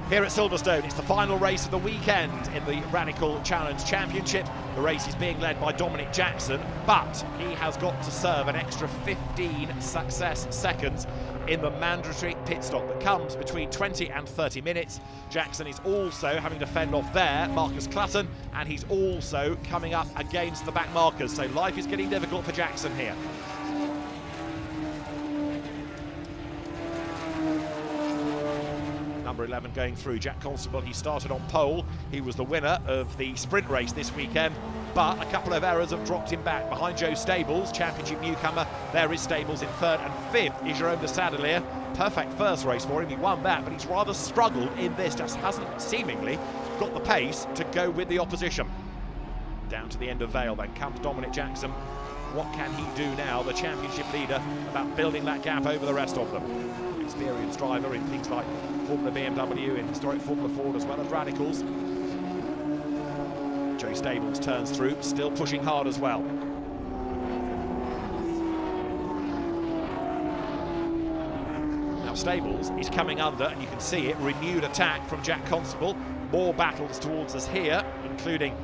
Here at Silverstone, it's the final race of the weekend in the Radical Challenge Championship. The race is being led by Dominic Jackson, but he has got to serve an extra 15 success seconds in the mandatory pit stop that comes between 20 and 30 minutes. Jackson is also having to fend off there, Marcus Clutton, and he's also coming up against the back markers. So life is getting difficult for Jackson here. Number 11 going through, Jack Constable. He started on pole. He was the winner of the sprint race this weekend, but a couple of errors have dropped him back. Behind Joe Stables, championship newcomer, there is Stables in third, and fifth is Jerome de Sadelier. Perfect first race for him, he won that, but he's rather struggled in this, just hasn't seemingly got the pace to go with the opposition. Down to the end of Vale, then comes Dominic Jackson. What can he do now, the championship leader, about building that gap over the rest of them? Experienced driver in things like Formula BMW, in historic Formula Ford, as well as Radicals. Joe Stables turns through, still pushing hard as well. Now Stables is coming under, and you can see it, renewed attack from Jack Constable. More battles towards us here, including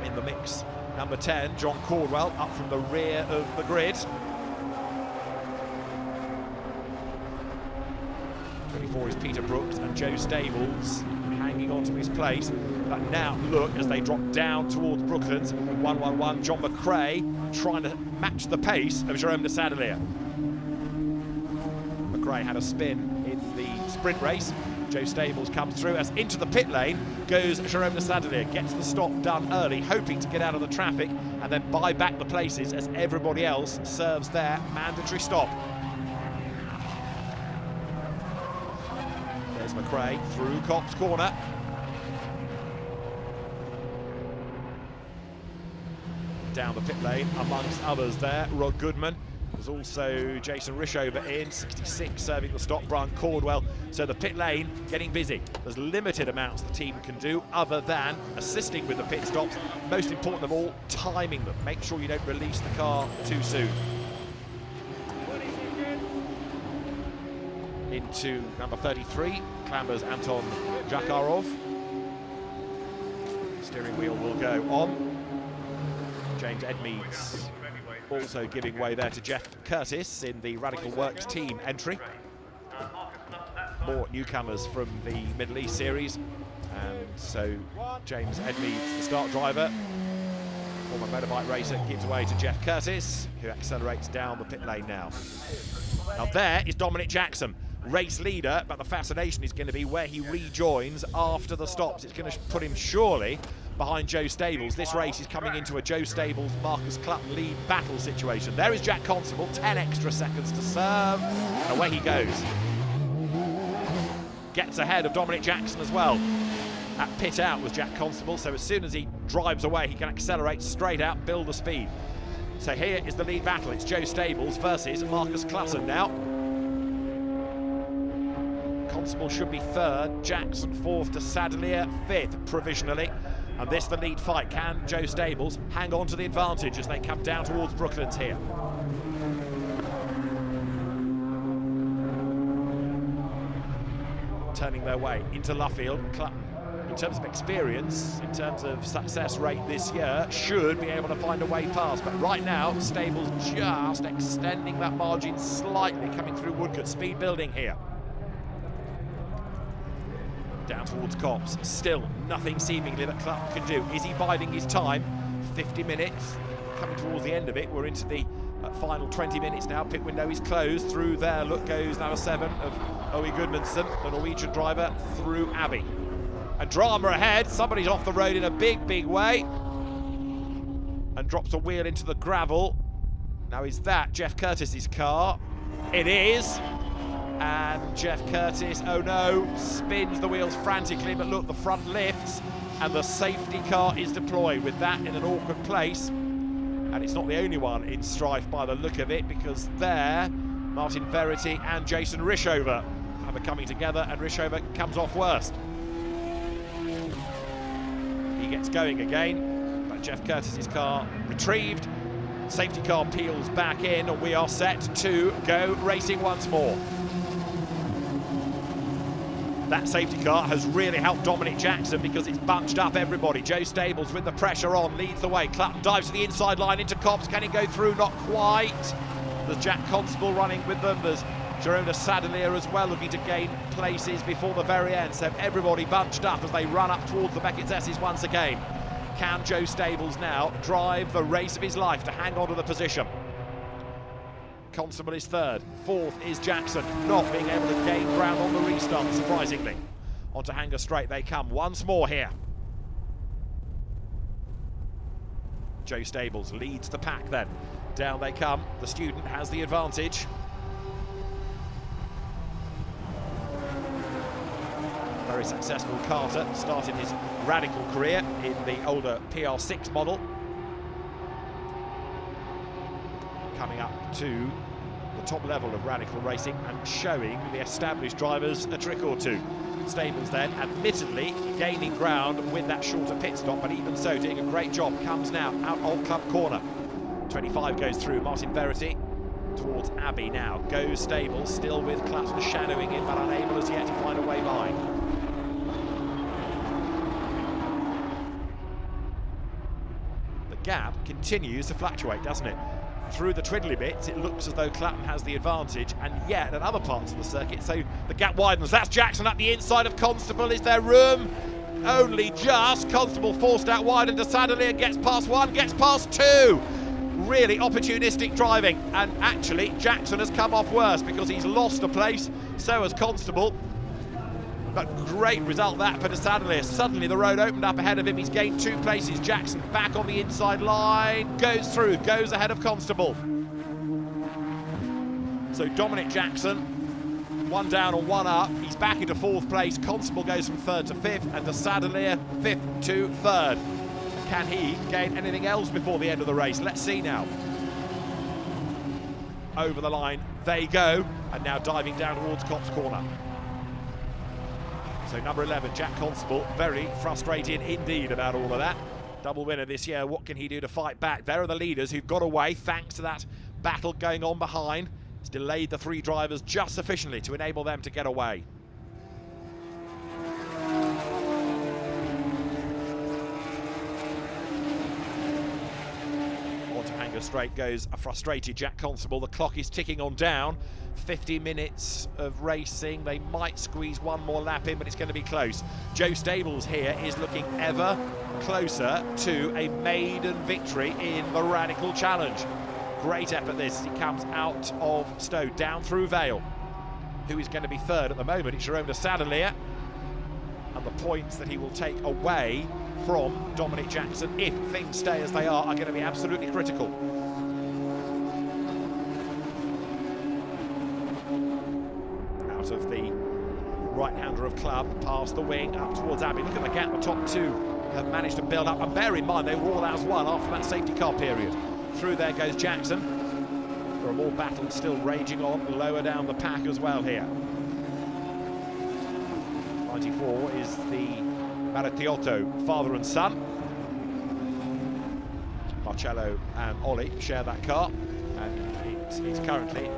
in the mix number 10, John Caldwell, up from the rear of the grid. 24 is Peter Brooks, and Joe Stables hanging on to his place. But now look, as they drop down towards Brooklands, 111, John McRae trying to match the pace of Jerome de Sadelier. McRae had a spin in the sprint race. Joe Stables comes through, as into the pit lane goes Jerome de Sadelier, gets the stop done early, hoping to get out of the traffic and then buy back the places as everybody else serves their mandatory stop. There's McRae through Copse Corner. Down the pit lane, amongst others there, Rod Goodman. There's also Jason Rishover in, 66, serving the stop, Brian Caldwell. So the pit lane getting busy. There's limited amounts the team can do other than assisting with the pit stops. Most important of all, timing them. Make sure you don't release the car too soon. Into number 33, clambers Anton Zakharov. Steering wheel will go on. James Edmeades also giving way there to Jeff Curtis in the Radical Works team entry. More newcomers from the Middle East series, and so James Edmeades, the start driver, former motorbike racer, gives way to Jeff Curtis, who accelerates down the pit lane now. Now there is Dominic Jackson, race leader, but the fascination is going to be where he rejoins after the stops. It's going to put him surely behind Joe Stables. This race is coming into a Joe Stables, Marcus Clutton lead battle situation. There is Jack Constable, 10 extra seconds to serve, and away he goes. Gets ahead of Dominic Jackson as well. At pit out was Jack Constable, so as soon as he drives away, he can accelerate straight out, build the speed. So here is the lead battle. It's Joe Stables versus Marcus Clutton now. Constable should be third, Jackson fourth, to Sadelier fifth provisionally. And this the lead fight. Can Joe Stables hang on to the advantage as they come down towards Brooklands here? Turning their way into Luffield. Clutton, in terms of experience, in terms of success rate this year, should be able to find a way past. But right now, Stables just extending that margin slightly, coming through Woodcote. Speed building here. Down towards Copse, still nothing seemingly that Clutton can do. Is he biding his time? 50 minutes, coming towards the end of it. We're into the final 20 minutes now. Pit window is closed. Through there, look goes number 7 of Owe Goodmanson, the Norwegian driver, through Abbey. And drama ahead, somebody's off the road in a big way and drops a wheel into the gravel. Now is that Jeff Curtis's car? It is. And Jeff Curtis, oh no, spins the wheels frantically, but look, the front lifts and the safety car is deployed. With that in an awkward place, and it's not the only one in strife by the look of it, because there, Martin Verity and Jason Rishover have a coming together, and Rishover comes off worst. He gets going again, but Jeff Curtis's car retrieved. Safety car peels back in, and we are set to go racing once more. That safety car has really helped Dominic Jackson because it's bunched up everybody. Joe Stables with the pressure on, leads the way. Clutton dives to the inside line into Copse. Can he go through? Not quite. There's Jack Constable running with them. There's Jerome Sadalier as well, looking to gain places before the very end. So everybody bunched up as they run up towards the Beckett's S's once again. Can Joe Stables now drive the race of his life to hang on to the position? Constable is third, fourth is Jackson, not being able to gain ground on the restart, surprisingly. Onto Hanger Straight they come once more here. Joe Stables leads the pack then. Down they come, the student has the advantage. Very successful Carter, started his radical career in the older PR6 model. Coming up to the top level of radical racing and showing the established drivers a trick or two. Stables then, admittedly, gaining ground with that shorter pit stop, but even so, doing a great job. Comes now out of Club Corner. 25 goes through, Martin Verity towards Abbey now. Goes Stables, still with Clutton shadowing him, but unable as yet to find a way by. The gap continues to fluctuate, doesn't it? Through the twiddly bits, it looks as though Clutton has the advantage, and yet at other parts of the circuit, so the gap widens. That's Jackson up the inside of Constable. Is there room? Only just. Constable forced out wide, and Sadalier gets past one, gets past two. Really opportunistic driving, and actually Jackson has come off worse because he's lost a place, so has Constable. But great result that for Sadalier. Suddenly the road opened up ahead of him. He's gained 2 places. Jackson back on the inside line, goes through, goes ahead of Constable. So Dominic Jackson, 1 down and 1 up. He's back into 4th place. Constable goes from 3rd to 5th, and Sadalier 5th to 3rd. Can he gain anything else before the end of the race? Let's see now. Over the line they go, and now diving down towards Copse Corner. So number 11, Jack Constable, very frustrated indeed about all of that. Double winner this year, what can he do to fight back? There are the leaders who've got away thanks to that battle going on behind. It's delayed the 3 drivers just sufficiently to enable them to get away. Onto Hanger Straight goes a frustrated Jack Constable. The clock is ticking on down. 50 minutes of racing. They might squeeze one more lap in, but it's going to be close. Joe Stables here is looking ever closer to a maiden victory in the Radical Challenge. Great effort this as he comes out of Stowe, down through Vale. Who is going to be 3rd at the moment? It's Jerome Sadalier. And the points that he will take away from Dominic Jackson, if things stay as they are going to be absolutely critical. Of the right-hander of Club, past the wing, up towards Abbey. Look at the gap the top 2 have managed to build up, and bear in mind they were all as one after that safety car period. Through there goes Jackson. There are more battles still raging on lower down the pack as well here. 94 is the Marattiotto father and son. Marcello and Ollie share that car, and it is currently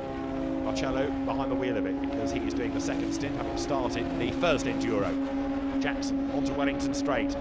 Marcello behind the wheel of it because he is doing the 2nd stint, having started the 1st Enduro. Jackson onto Wellington Straight.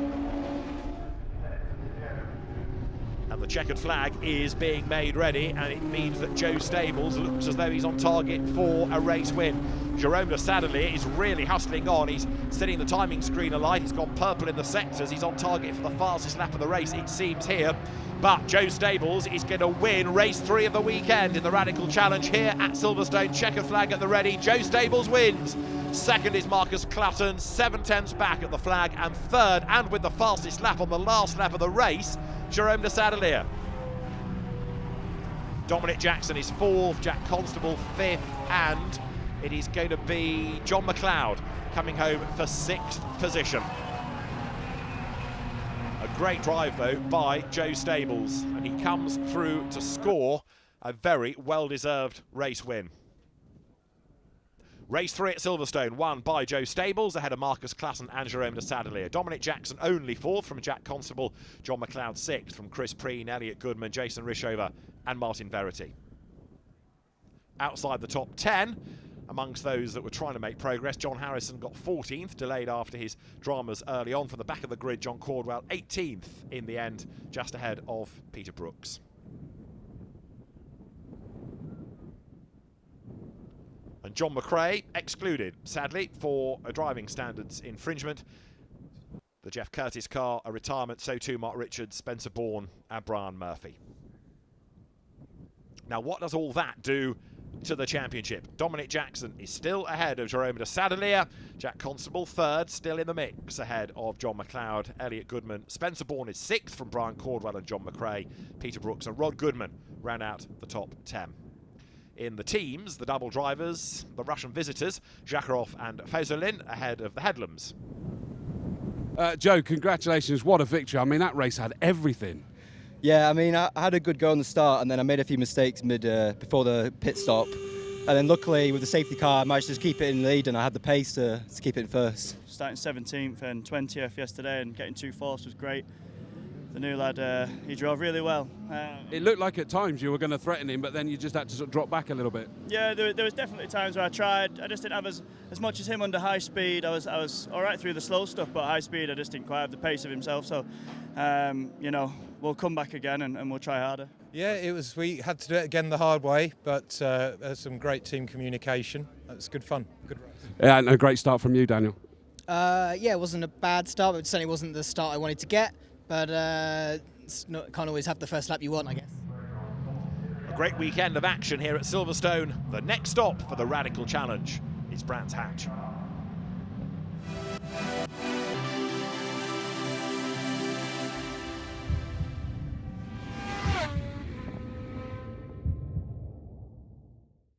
And the checkered flag is being made ready, and it means that Joe Stables looks as though he's on target for a race win. Jerome Sadalier is really hustling on. He's setting the timing screen alight. He's gone purple in the sectors. He's on target for the fastest lap of the race, it seems here. But Joe Stables is going to win race 3 of the weekend in the Radical Challenge here at Silverstone. Checkered flag at the ready. Joe Stables wins. 2nd is Marcus Clutton, 7/10ths back at the flag, and 3rd, and with the fastest lap on the last lap of the race, Jerome Sadalier. Dominic Jackson is 4th, Jack Constable 5th, and it is going to be John McLeod coming home for 6th position. A great drive, though, by Joe Stables, and he comes through to score a very well-deserved race win. Race 3 at Silverstone, won by Joe Stables, ahead of Marcus Clutton and Jerome Sadalier. Dominic Jackson only 4th from Jack Constable, John McLeod 6th from Chris Preen, Elliot Goodman, Jason Rishover and Martin Verity. Outside the top 10, amongst those that were trying to make progress. John Harrison got 14th, delayed after his dramas early on. From the back of the grid, John Caldwell 18th in the end, just ahead of Peter Brooks. And John McRae excluded, sadly, for a driving standards infringement. The Jeff Curtis car, a retirement, so too Mark Richards, Spencer Bourne and Brian Murphy. Now, what does all that do to the championship? Dominic Jackson is still ahead of Jerome de Sadalier. Jack Constable third, still in the mix, ahead of John McLeod, Elliot Goodman. Spencer Bourne is sixth from Brian Caldwell and John McRae. Peter Brooks and Rod Goodman round out the top 10. In the teams, the double drivers, the Russian visitors, Zakharov and Fezolin ahead of the Headlams. Joe, congratulations, what a victory. I mean, that race had everything. Yeah, I mean, I had a good go on the start, and then I made a few mistakes before the pit stop. And then luckily, with the safety car, I managed to keep it in the lead, and I had the pace to keep it in first. Starting 17th and 20th yesterday, and getting 2/4 was great. The new lad, he drove really well. It looked like at times you were going to threaten him, but then you just had to sort of drop back a little bit. Yeah, there was definitely times where I tried. I just didn't have as much as him under high speed. I was all right through the slow stuff, but high speed I just didn't quite have the pace of himself. So, you know, we'll come back again and we'll try harder. Yeah, it was. We had to do it again the hard way, but there's some great team communication. It's good fun. Good race. Yeah, and a great start from you, Daniel. Yeah, it wasn't a bad start, but it certainly wasn't the start I wanted to get. But can't always have the first lap you want, I guess. A great weekend of action here at Silverstone. The next stop for the Radical Challenge is Brands Hatch.